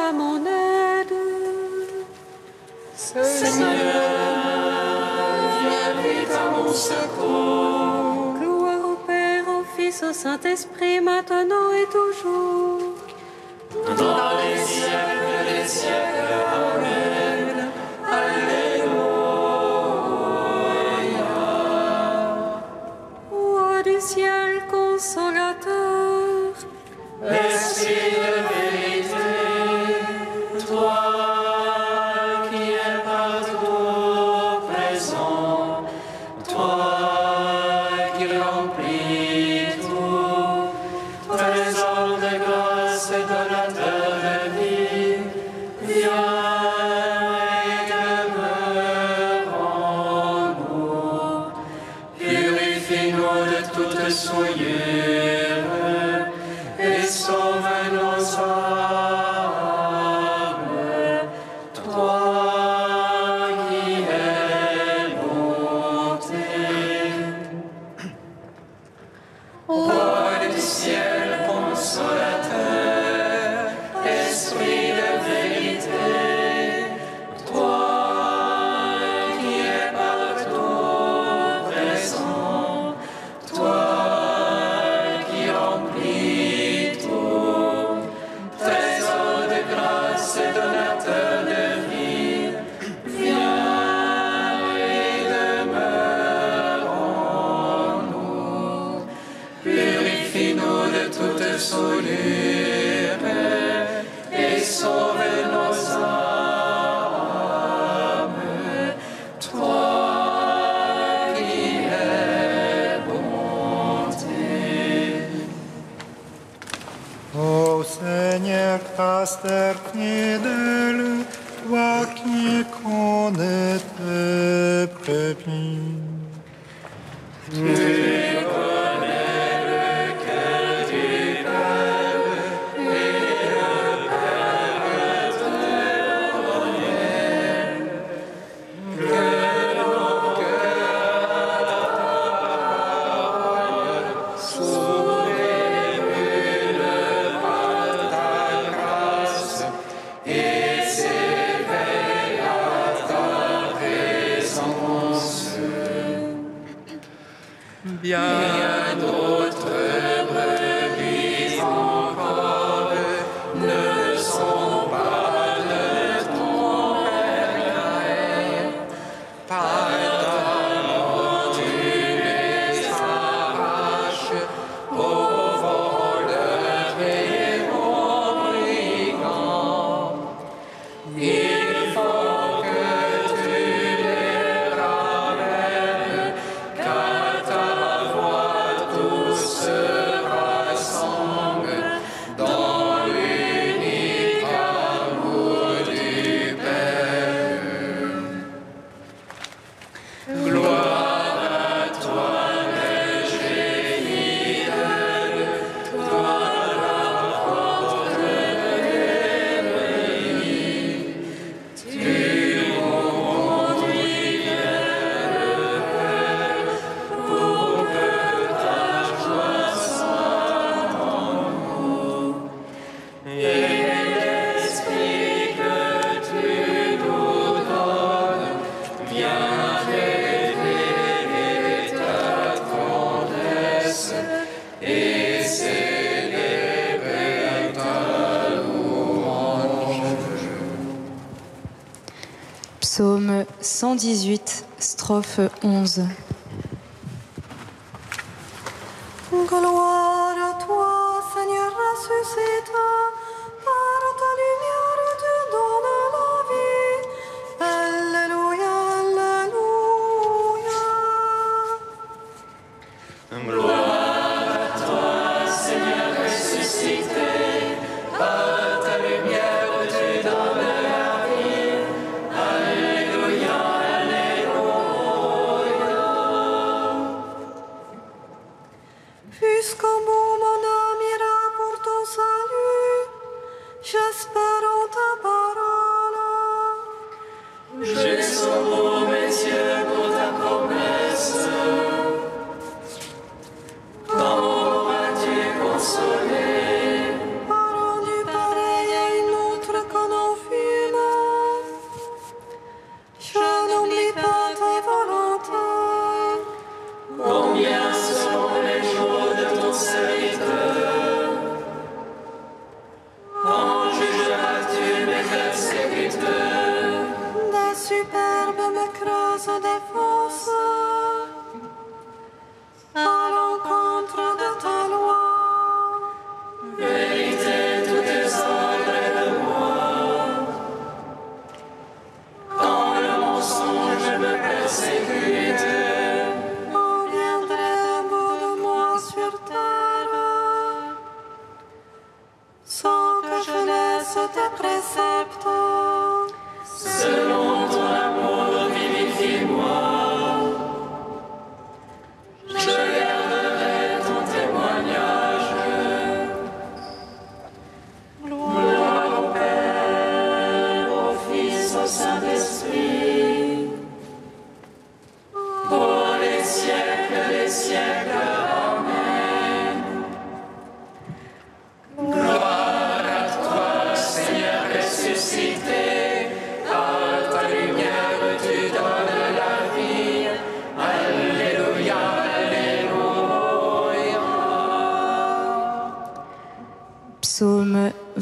à mon aide. Seigneur, viens vite à mon secours. Gloire au Père, au Fils, au Saint-Esprit, maintenant et toujours. Dans les siècles des siècles. Amen. Alléluia. Roi du ciel consolateur, Esprit de vérité, toi qui es partout présent, toi qui remplis tout, trésor de grâce et donateur de vie, viens et demeure en nous. Purifie-nous de toute souillure et sauve nos âmes. Toi qui es bonté. Roi du ciel consolateur, Esprit de vérité, toi qui es partout présent, toi qui remplis tout, trésor de grâce et donateur de vie, viens et demeure en nous. Purifie-nous de toute souillure et sauve nos âmes. Toi qui es bonté. Ô Seigneur, pasteur fidèle, toi qui connais tes brebis, Bien d'autres brebis encore ne sont pas de ton réveil. Pardonne, tu les arraches aux voleurs et aux brigands. Il faut que tu les ramènes, car ta voix tous se rassemble dans l'unique amour du Père. Gloire à toi, berger fidèle, toi la porte des brebis. Tu conduis vers le Père pour que ta joie soit en nous. Et l'Esprit que tu nous donnes vient révéler ta tendresse et célébrer ta louange. Psaume 118, strophe 11. gloire à toi, Seigneur ressuscité, par ta lumière tu donnes la vie. Alléluia, alléluia. Gloire à toi, Seigneur ressuscité, par ta lumière tu donnes la vie. Alléluia, alléluia. Puisqu'en vous mon âme ira pour ton salut,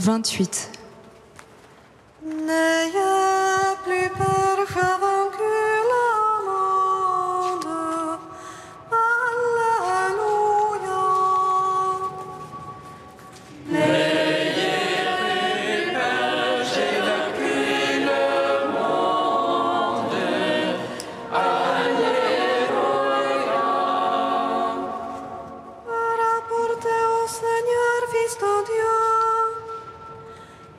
28. N'ayez plus peur, j'ai vaincu le monde. Alléluia. Rapportez au Seigneur, Fils de Dieu.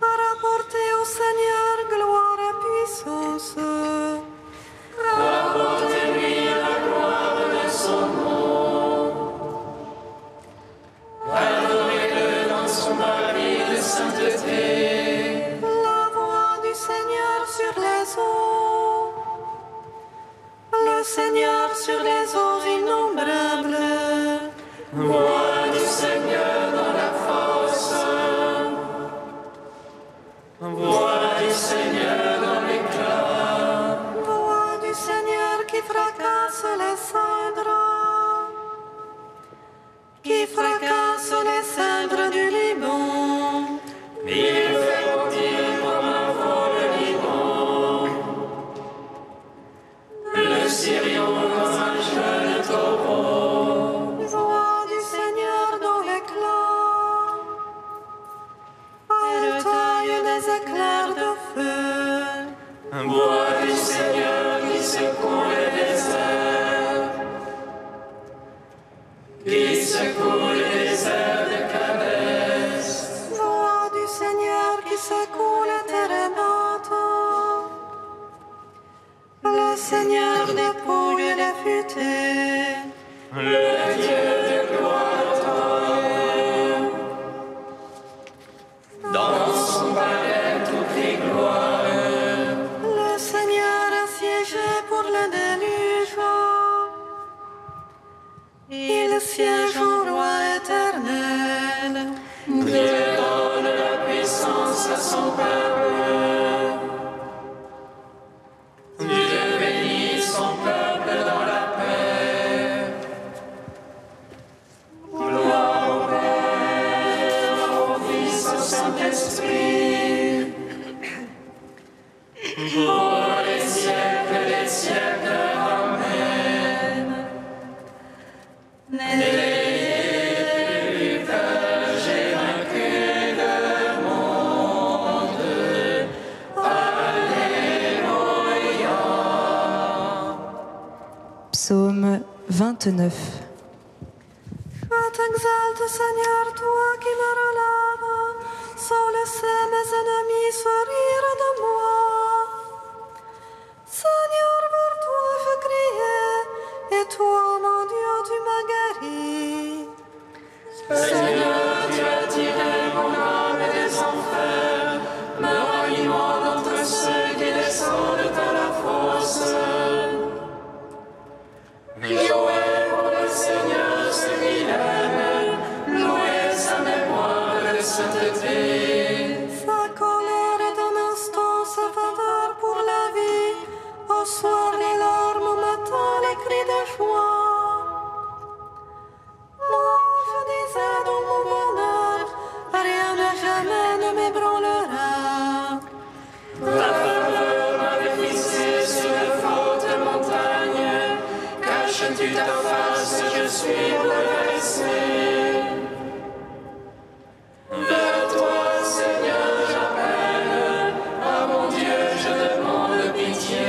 Rapportez au Seigneur gloire et puissance. Rapportez-lui la gloire de son nom. Adorez-le dans son mari de sainteté. La voix du Seigneur sur les eaux. Le Seigneur sur les eaux innombrables. Voix du Seigneur dans la force. Voix du Seigneur dans l'éclat. Voix du Seigneur qui fracasse les cendres. Qui fracasse les cendres du Liban. Il fait bondir comme un vol le Liban. Le Syrion comme un jeune taureau. Voix du Seigneur dans l'éclat. Elle taille des éclairs de feu. Voix du Seigneur qui secoue le désert. Qui secoue le désert de Kadès. Voix du Seigneur qui secoue les terremotos. Le Seigneur dépouille les futés. Le Dieu de gloire tombe. Dans son palais tout crie gloire. Le Seigneur a siégé pour le déluge. Il siège en roi éternel. Dieu donne la puissance à son peuple. Dieu bénit son peuple dans la paix. Gloire au Père, au Fils, au Saint-Esprit. Pour les siècles des siècles. Amen. N'ayez plus peur, j'ai vaincu le monde. Alléluia. Psaume 29. Je t'exalte, Seigneur, toi qui me relèves, sans laisser mes ennemis se rire de moi. Seigneur, vers toi je criais, et toi, mon Dieu, tu m'as guéri. Seigneur, tu as tiré mon âme des enfers, me ranimant d'entre ceux qui descendent à la fosse. Louez pour le Seigneur ce qu'il aime, louez sa mémoire de sainteté. Sa colère est un instant, sa faveur pour la vie. Au soir les larmes, au matin les cris de joie. Moi je disais dans mon bonheur, rien de jamais ne m'ébranlera. Ta faveur m'avait fixé sur de fortes montagnes, caches-tu ta face, je suis bouleversé. Vers toi, Seigneur, j'appelle, à mon Dieu, je demande pitié.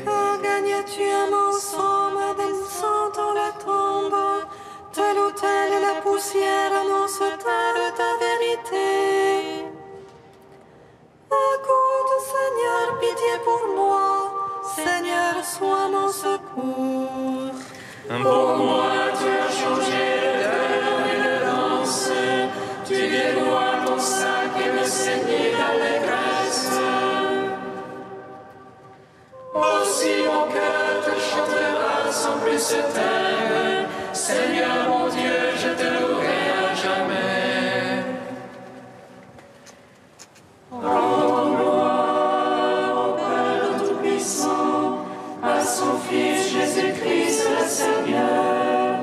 Que gagnes-tu à mon sang, m'abaissant dans la tombe? Telle ou telle est la poussière, annonce-t-elle ta vérité? Écoute, Seigneur, pitié pour moi. Seigneur, sois mon secours. Pour moi, tu as changé le cœur et le danse, tu dévoies mon sac et me saignes d'allégresse. Aussi mon cœur te chantera sans plus se taire. Seigneur mon Dieu, je te louerai à jamais. Rends gloire au Père Tout-Puissant, à son Fils Jésus-Christ le Seigneur,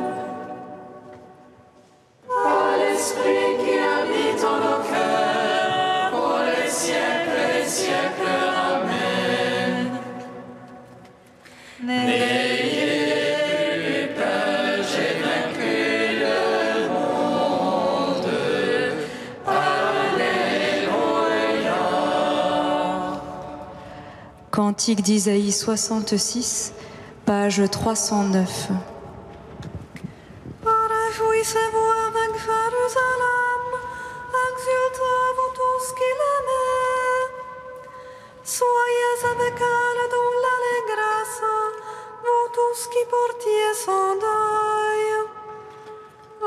à l'Esprit qui habite en nos cœurs, Cantique d'Isaïe 66, page 309. Réjouissez-vous avec Jérusalem, exultez-vous tous qui l'aimez. Soyez avec elle dans l'allégresse, vous tous qui portiez son deuil.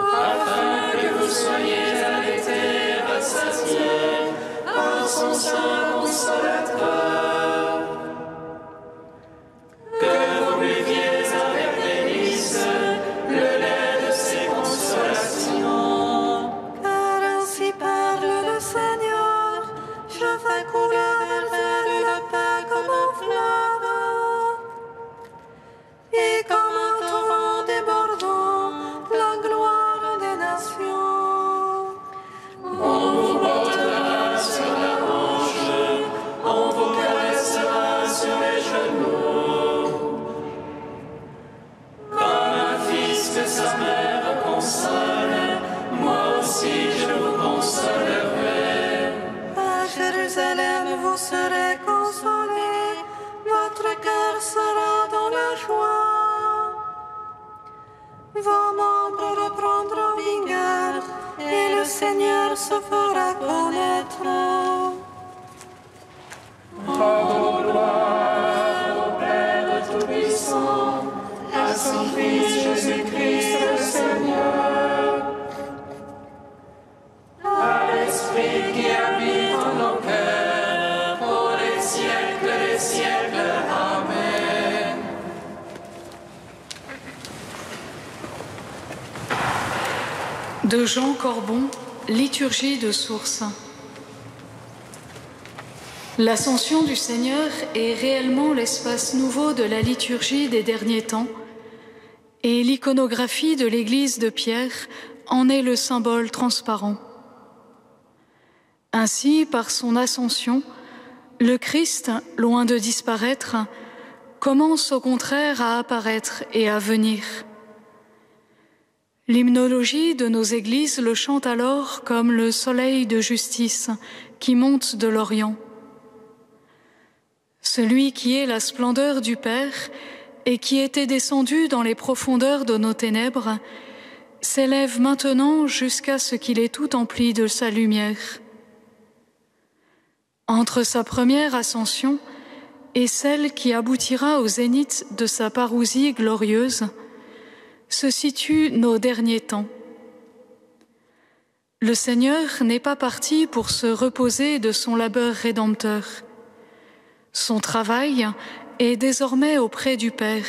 Afin que vous soyez arrêtés, rassasiés par son sein consolateur. Que vous buviez avec délice le lait de ses consolations. Car ainsi parle le Seigneur, je fais couler vers elle la paix comme un fleuve, et comme un torrent débordant, la gloire des nations. On vous portera sur la hanche, on vous caressera sur les genoux. Comme un fils que sa mère console, moi aussi je vous consolerai. À Jérusalem, vous serez consolés, votre cœur sera dans la joie. Vos membres reprendront vigueur, et le Seigneur se fera connaître. Rendons gloire au Père Tout-Puissant, à son Fils Jésus-Christ le Seigneur, à l'Esprit qui habite en nos cœurs, pour les siècles des siècles. Amen. De Jean Corbon, liturgie de source. L'ascension du Seigneur est réellement l'espace nouveau de la liturgie des derniers temps, et l'iconographie de l'église de Pierre en est le symbole transparent. Ainsi, par son ascension, le Christ, loin de disparaître, commence au contraire à apparaître et à venir. L'hymnologie de nos églises le chante alors comme le soleil de justice qui monte de l'Orient. Celui qui est la splendeur du Père et qui était descendu dans les profondeurs de nos ténèbres s'élève maintenant jusqu'à ce qu'il ait tout empli de sa lumière. Entre sa première ascension et celle qui aboutira au zénith de sa parousie glorieuse, se situent nos derniers temps. Le Seigneur n'est pas parti pour se reposer de son labeur rédempteur. Son travail est désormais auprès du Père,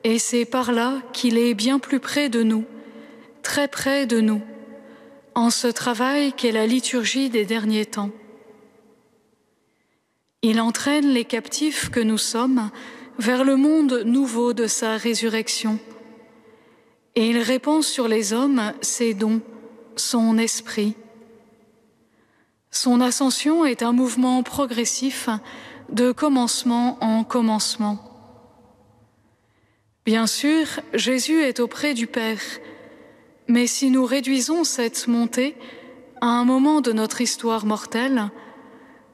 et c'est par là qu'il est bien plus près de nous, très près de nous, en ce travail qu'est la liturgie des derniers temps. Il entraîne les captifs que nous sommes vers le monde nouveau de sa résurrection, et il répand sur les hommes ses dons, son esprit. Son ascension est un mouvement progressif de commencement en commencement. Bien sûr, Jésus est auprès du Père, mais si nous réduisons cette montée à un moment de notre histoire mortelle,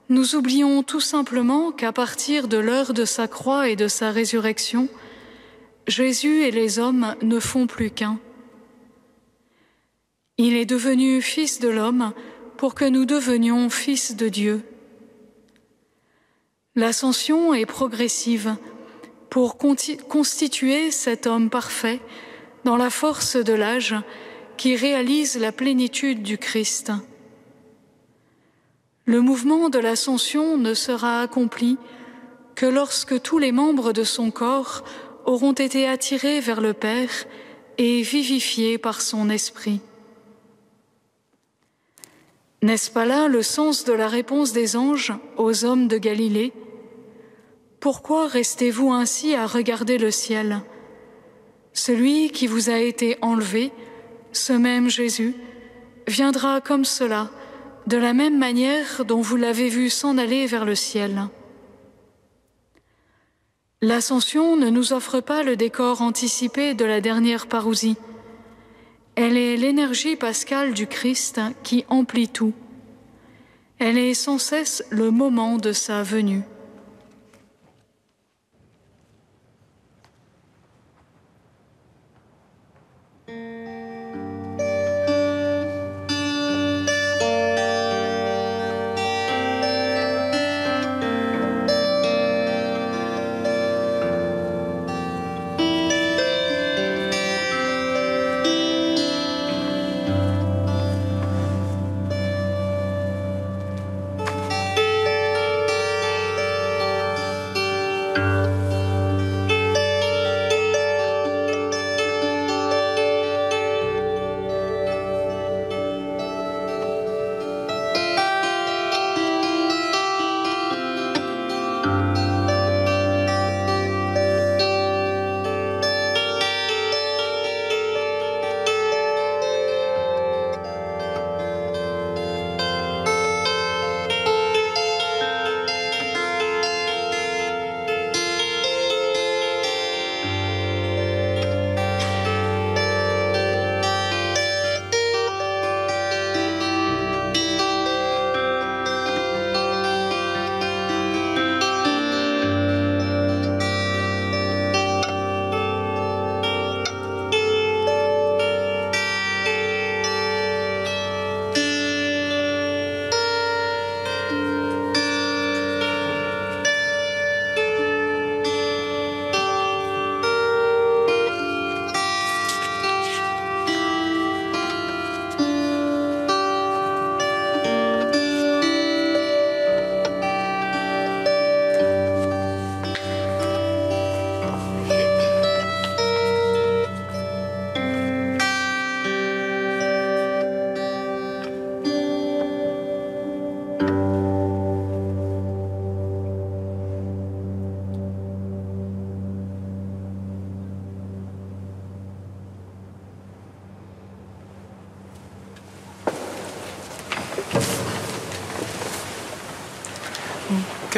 nous oublions tout simplement qu'à partir de l'heure de sa croix et de sa résurrection, Jésus et les hommes ne font plus qu'un. Il est devenu Fils de l'homme pour que nous devenions fils de Dieu. L'ascension est progressive pour constituer cet homme parfait dans la force de l'âge qui réalise la plénitude du Christ. Le mouvement de l'ascension ne sera accompli que lorsque tous les membres de son corps auront été attirés vers le Père et vivifiés par son esprit. N'est-ce pas là le sens de la réponse des anges aux hommes de Galilée ? Pourquoi restez-vous ainsi à regarder le ciel ? Celui qui vous a été enlevé, ce même Jésus, viendra comme cela, de la même manière dont vous l'avez vu s'en aller vers le ciel. L'ascension ne nous offre pas le décor anticipé de la dernière parousie. Elle est l'énergie pascale du Christ qui emplit tout. Elle est sans cesse le moment de sa venue.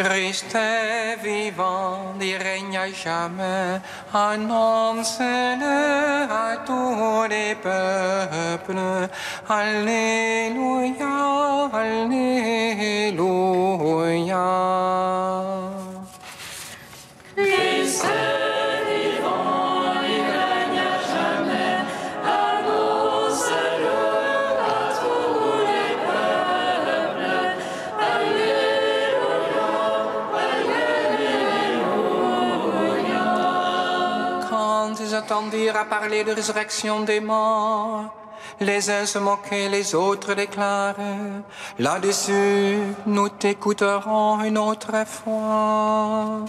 Christ est vivant, il règne à jamais, annonce-le à tous les peuples. Alléluia, Alléluia. Christ est vivant, il règne à jamais, annonce-le à tous les peuples. Alléluia, Alléluia. Quand ils entendirent à parler de résurrection des morts, les uns se moquaient, les autres déclaraient. Là-dessus, nous t'écouterons une autre fois.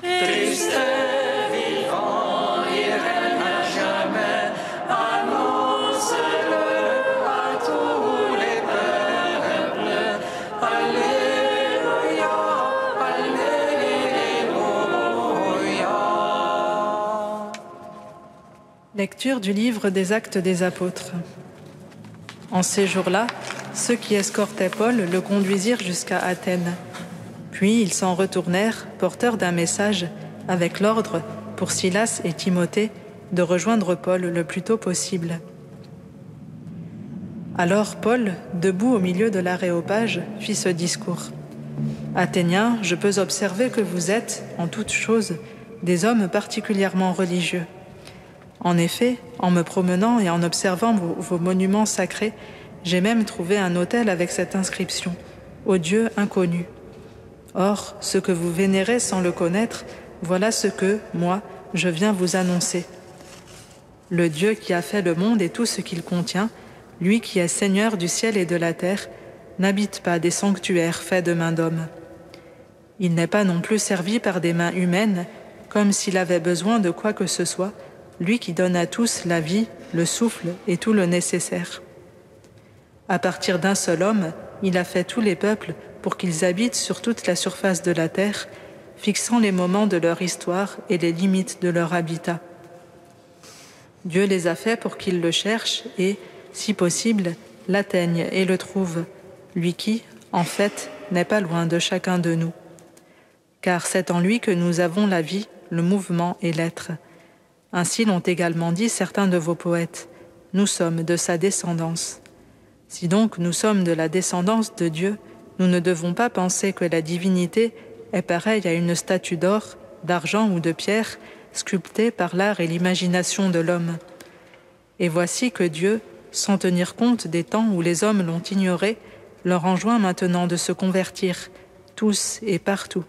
Christ est vivant, il règne à jamais, annonce-le à tous les peuples. Alléluia, Alléluia. Lecture du livre des Actes des Apôtres. En ces jours-là, ceux qui escortaient Paul le conduisirent jusqu'à Athènes. Puis ils s'en retournèrent, porteurs d'un message, avec l'ordre, pour Silas et Timothée, de rejoindre Paul le plus tôt possible. Alors Paul, debout au milieu de l'aréopage, fit ce discours. « Athéniens, je peux observer que vous êtes, en toutes choses, des hommes particulièrement religieux. En effet, en me promenant et en observant vos monuments sacrés, j'ai même trouvé un autel avec cette inscription « Au Dieu inconnu ». Or, ce que vous vénérez sans le connaître, voilà ce que, moi, je viens vous annoncer. Le Dieu qui a fait le monde et tout ce qu'il contient, lui qui est Seigneur du ciel et de la terre, n'habite pas des sanctuaires faits de mains d'hommes. Il n'est pas non plus servi par des mains humaines, comme s'il avait besoin de quoi que ce soit, lui qui donne à tous la vie, le souffle et tout le nécessaire. À partir d'un seul homme, il a fait tous les peuples pour qu'ils habitent sur toute la surface de la terre, fixant les moments de leur histoire et les limites de leur habitat. Dieu les a faits pour qu'ils le cherchent et, si possible, l'atteignent et le trouvent, lui qui, en fait, n'est pas loin de chacun de nous. Car c'est en lui que nous avons la vie, le mouvement et l'être. Ainsi l'ont également dit certains de vos poètes. Nous sommes de sa descendance. Si donc nous sommes de la descendance de Dieu, nous ne devons pas penser que la divinité est pareille à une statue d'or, d'argent ou de pierre, sculptée par l'art et l'imagination de l'homme. Et voici que Dieu, sans tenir compte des temps où les hommes l'ont ignoré, leur enjoint maintenant de se convertir, tous et partout.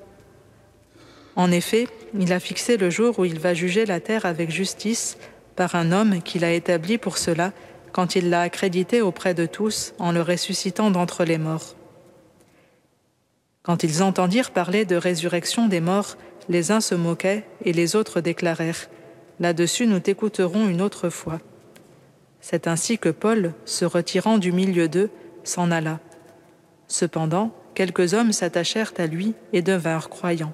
En effet, il a fixé le jour où il va juger la terre avec justice par un homme qu'il a établi pour cela, quand il l'a accrédité auprès de tous en le ressuscitant d'entre les morts. Quand ils entendirent parler de résurrection des morts, les uns se moquaient et les autres déclarèrent « Là-dessus, nous t'écouterons une autre fois. » C'est ainsi que Paul, se retirant du milieu d'eux, s'en alla. Cependant, quelques hommes s'attachèrent à lui et devinrent croyants.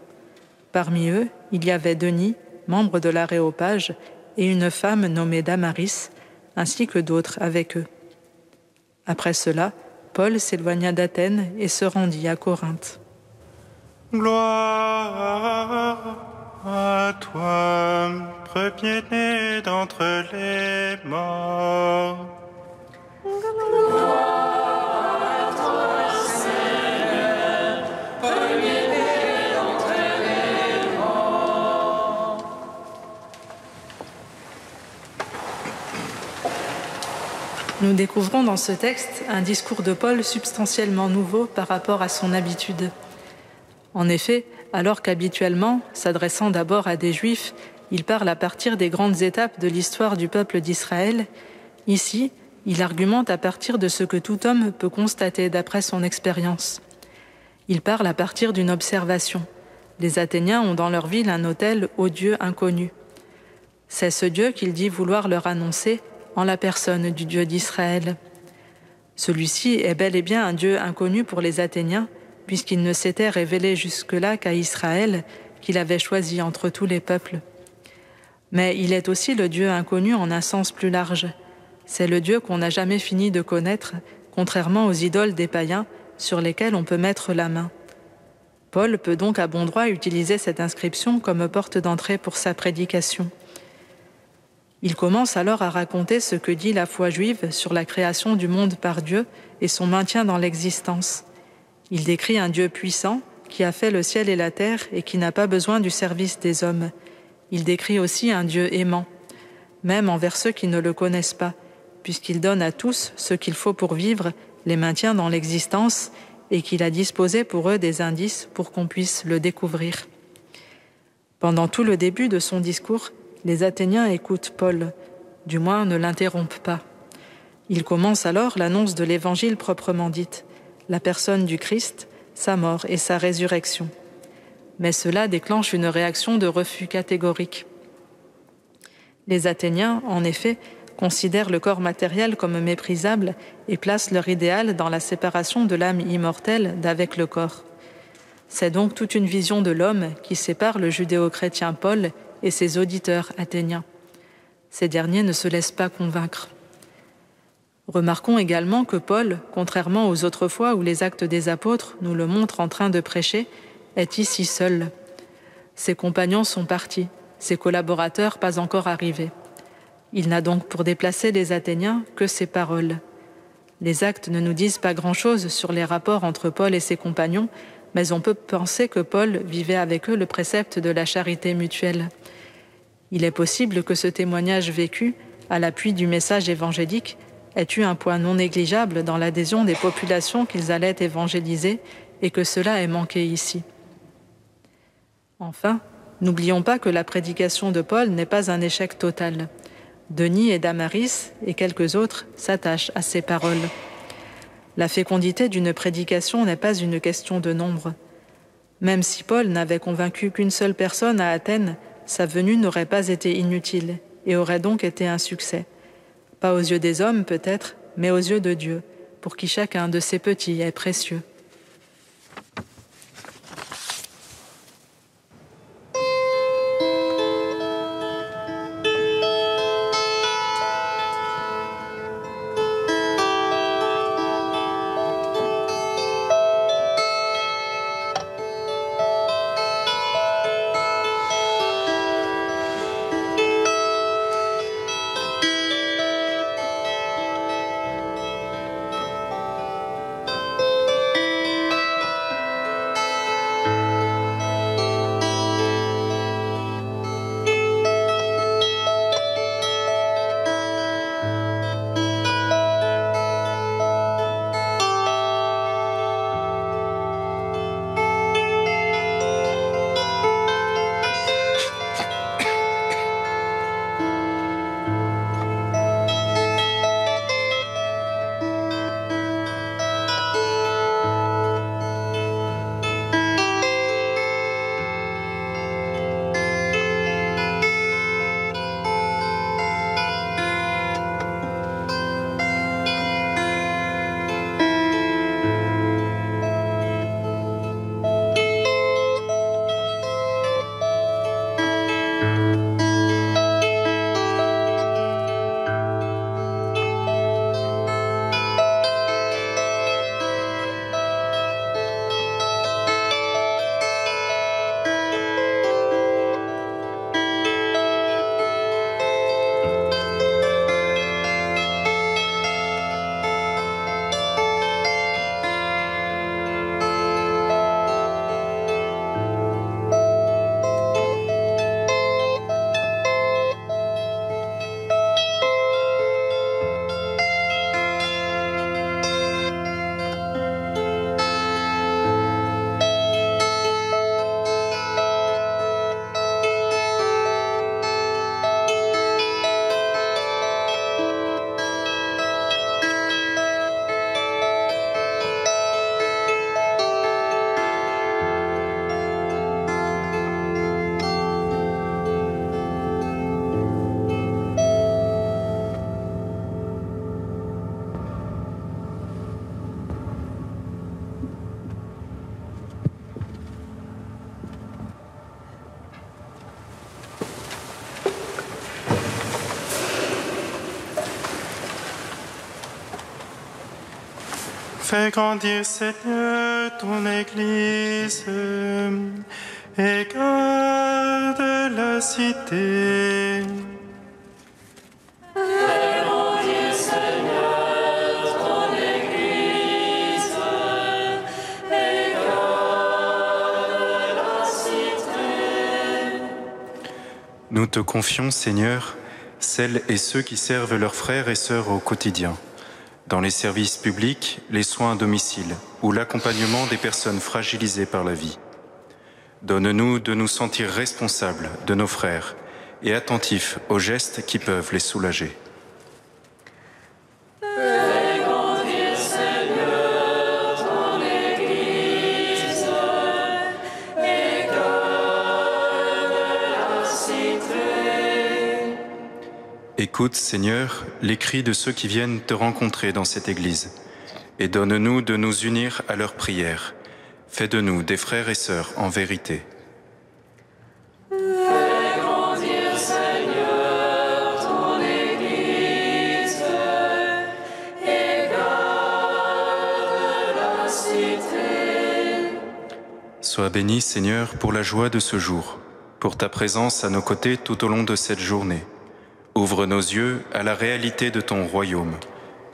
Parmi eux, il y avait Denis, membre de l'Aréopage, et une femme nommée Damaris, ainsi que d'autres avec eux. Après cela, Paul s'éloigna d'Athènes et se rendit à Corinthe. Gloire à toi, premier-né d'entre les morts. Nous découvrons dans ce texte un discours de Paul substantiellement nouveau par rapport à son habitude. En effet, alors qu'habituellement, s'adressant d'abord à des Juifs, il parle à partir des grandes étapes de l'histoire du peuple d'Israël, ici, il argumente à partir de ce que tout homme peut constater d'après son expérience. Il parle à partir d'une observation. Les Athéniens ont dans leur ville un autel au Dieu inconnu. C'est ce Dieu qu'il dit vouloir leur annoncer en la personne du Dieu d'Israël. Celui-ci est bel et bien un Dieu inconnu pour les Athéniens, puisqu'il ne s'était révélé jusque-là qu'à Israël, qu'il avait choisi entre tous les peuples. Mais il est aussi le Dieu inconnu en un sens plus large. C'est le Dieu qu'on n'a jamais fini de connaître, contrairement aux idoles des païens sur lesquels on peut mettre la main. Paul peut donc à bon droit utiliser cette inscription comme porte d'entrée pour sa prédication. Il commence alors à raconter ce que dit la foi juive sur la création du monde par Dieu et son maintien dans l'existence. Il décrit un Dieu puissant qui a fait le ciel et la terre et qui n'a pas besoin du service des hommes. Il décrit aussi un Dieu aimant, même envers ceux qui ne le connaissent pas, puisqu'il donne à tous ce qu'il faut pour vivre, les maintient dans l'existence et qu'il a disposé pour eux des indices pour qu'on puisse le découvrir. Pendant tout le début de son discours, les Athéniens écoutent Paul, du moins ne l'interrompent pas. Il commence alors l'annonce de l'Évangile proprement dite, la personne du Christ, sa mort et sa résurrection. Mais cela déclenche une réaction de refus catégorique. Les Athéniens, en effet, considèrent le corps matériel comme méprisable et placent leur idéal dans la séparation de l'âme immortelle d'avec le corps. C'est donc toute une vision de l'homme qui sépare le judéo-chrétien Paul et ses auditeurs athéniens. Ces derniers ne se laissent pas convaincre. Remarquons également que Paul, contrairement aux autres fois où les actes des apôtres nous le montrent en train de prêcher, est ici seul. Ses compagnons sont partis, ses collaborateurs pas encore arrivés. Il n'a donc pour déplacer les Athéniens que ses paroles. Les actes ne nous disent pas grand-chose sur les rapports entre Paul et ses compagnons, mais on peut penser que Paul vivait avec eux le précepte de la charité mutuelle. Il est possible que ce témoignage vécu, à l'appui du message évangélique, ait eu un point non négligeable dans l'adhésion des populations qu'ils allaient évangéliser et que cela ait manqué ici. Enfin, n'oublions pas que la prédication de Paul n'est pas un échec total. Denis et Damaris et quelques autres s'attachent à ces paroles. La fécondité d'une prédication n'est pas une question de nombre. Même si Paul n'avait convaincu qu'une seule personne à Athènes, sa venue n'aurait pas été inutile et aurait donc été un succès. Pas aux yeux des hommes peut-être, mais aux yeux de Dieu, pour qui chacun de ces petits est précieux. Fais grandir, Seigneur, ton Église et garde la cité. Fais grandir, Seigneur, ton Église et garde la cité. Nous te confions, Seigneur, celles et ceux qui servent leurs frères et sœurs au quotidien, dans les services publics, les soins à domicile ou l'accompagnement des personnes fragilisées par la vie. Donne-nous de nous sentir responsables de nos frères et attentifs aux gestes qui peuvent les soulager. Fais grandir, Seigneur, ton Église et garde la cité. Écoute, Seigneur, les cris de ceux qui viennent te rencontrer dans cette Église et donne-nous de nous unir à leurs prières. Fais de nous des frères et sœurs en vérité. Fais grandir, Seigneur, ton Église et garde la cité. Sois béni, Seigneur, pour la joie de ce jour, pour ta présence à nos côtés tout au long de cette journée. Ouvre nos yeux à la réalité de ton royaume,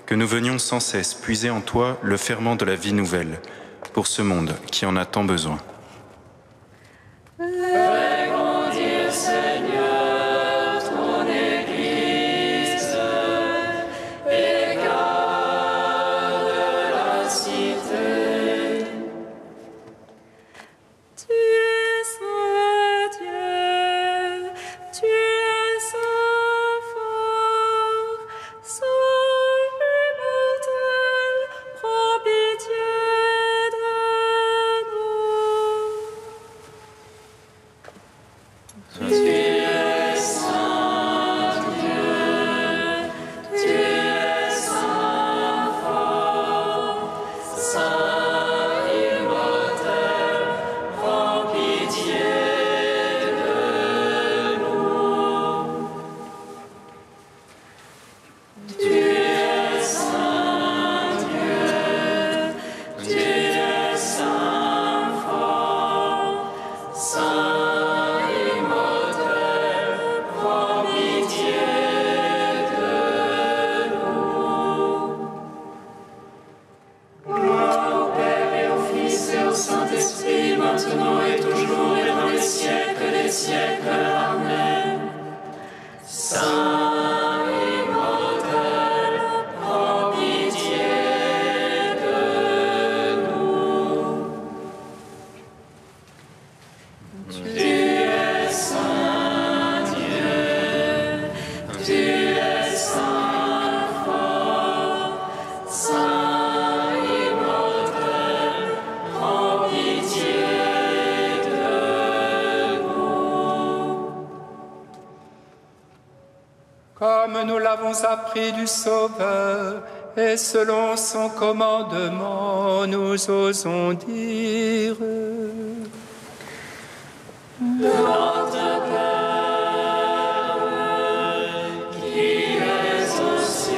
que nous venions sans cesse puiser en toi le ferment de la vie nouvelle, pour ce monde qui en a tant besoin. Fais grandir, Seigneur, ton Église et garde la cité. Tu es saint Dieu, tu es saint fort, saint immortel, prends pitié de nous. Tu es saint Dieu, tu es saint fort, saint immortel, prends pitié de nous. Tu es saint Dieu, tu es saint fort, saint immortel, prends pitié de nous. Gloire au Père et au Fils et au Saint-Esprit, maintenant et toujours et dans les siècles des siècles. Amen. Saint immortel, prends pitié de nous. Tu es saint Dieu, tu es saint fort, saint immortel, prends pitié de nous. Comme nous l'avons appris du Sauveur, et selon son commandement, nous osons dire: Notre Père, qui es aux cieux,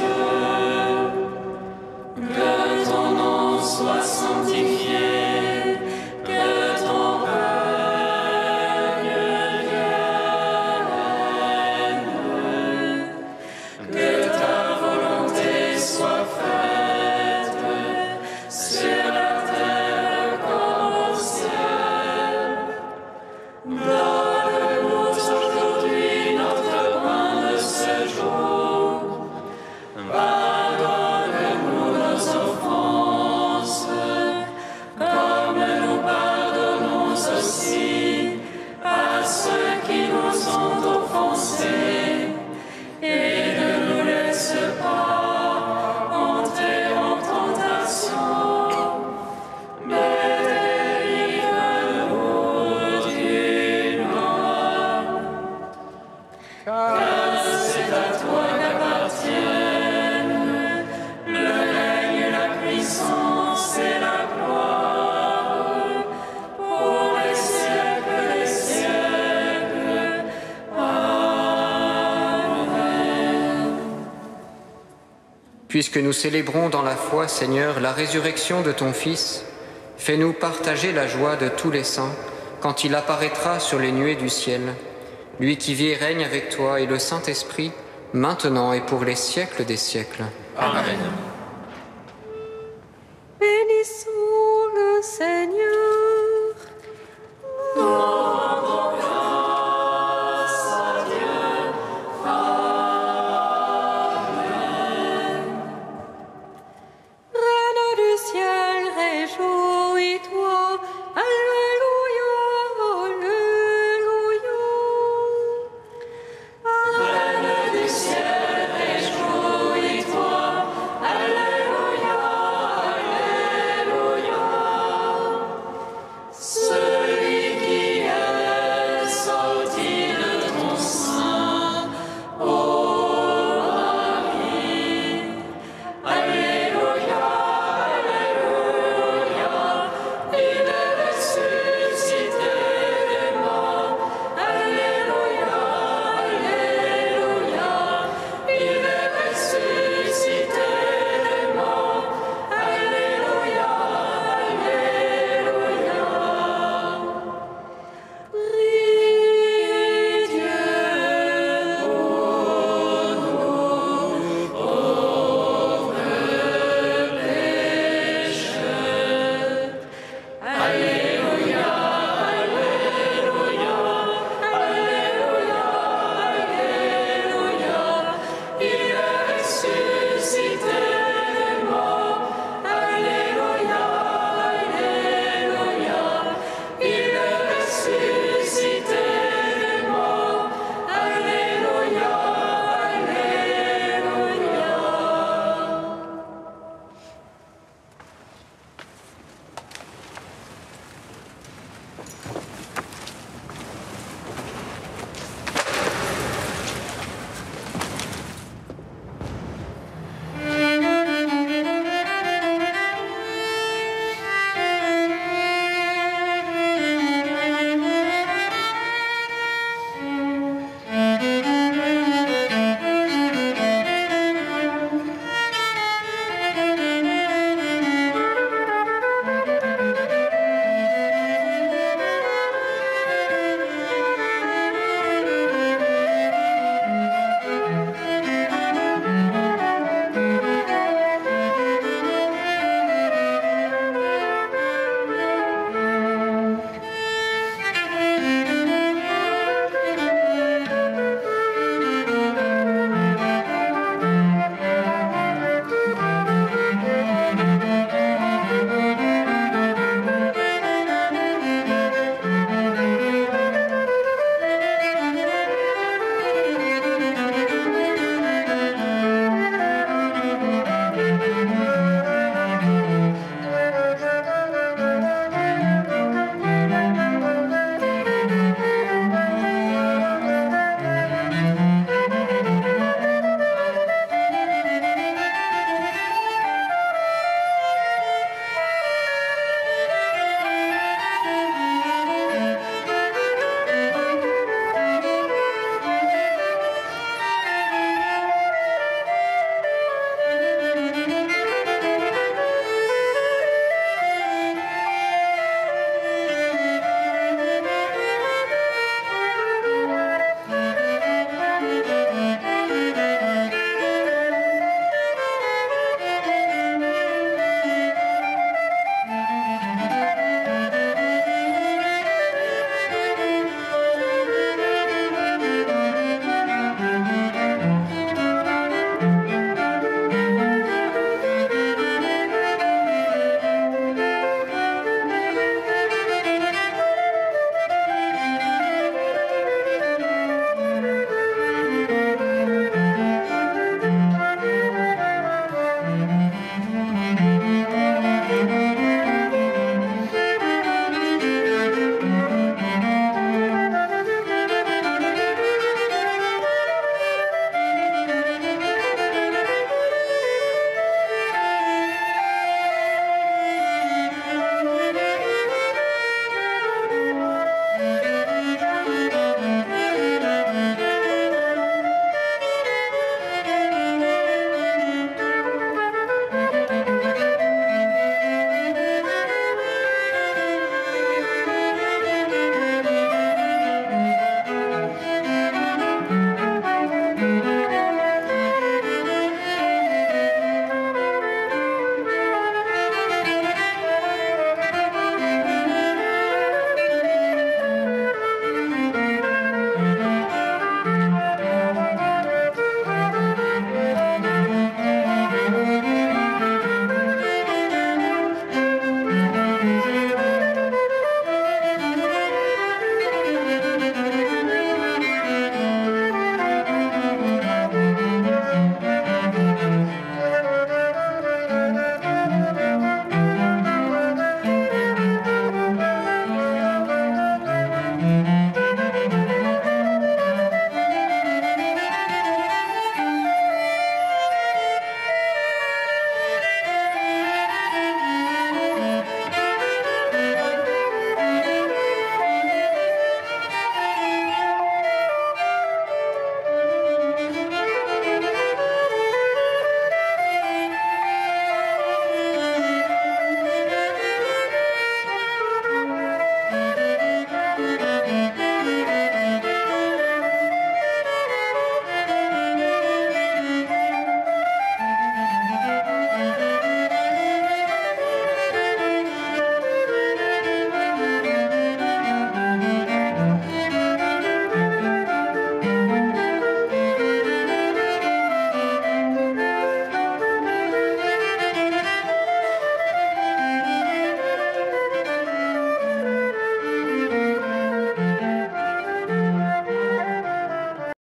que ton nom soit sanctifié, que ton règne vienne, que ta volonté soit faite sur la terre comme au ciel. Donne-nous aujourd'hui notre pain de ce jour. Pardonne-nous nos offenses, comme nous pardonnons aussi à ceux qui nous ont offensés. Et ne nous laisse pas entrer en tentation, mais délivre-nous du mal. Car c'est à toi qu'appartiennent le règne, la puissance et la gloire pour les siècles des siècles. Amen. Puisque nous célébrons dans la foi, Seigneur, la résurrection de ton Fils, fais-nous partager la joie de tous les saints quand il apparaîtra sur les nuées du ciel, lui qui vit et règne avec toi et le Saint-Esprit, maintenant et pour les siècles des siècles. Amen.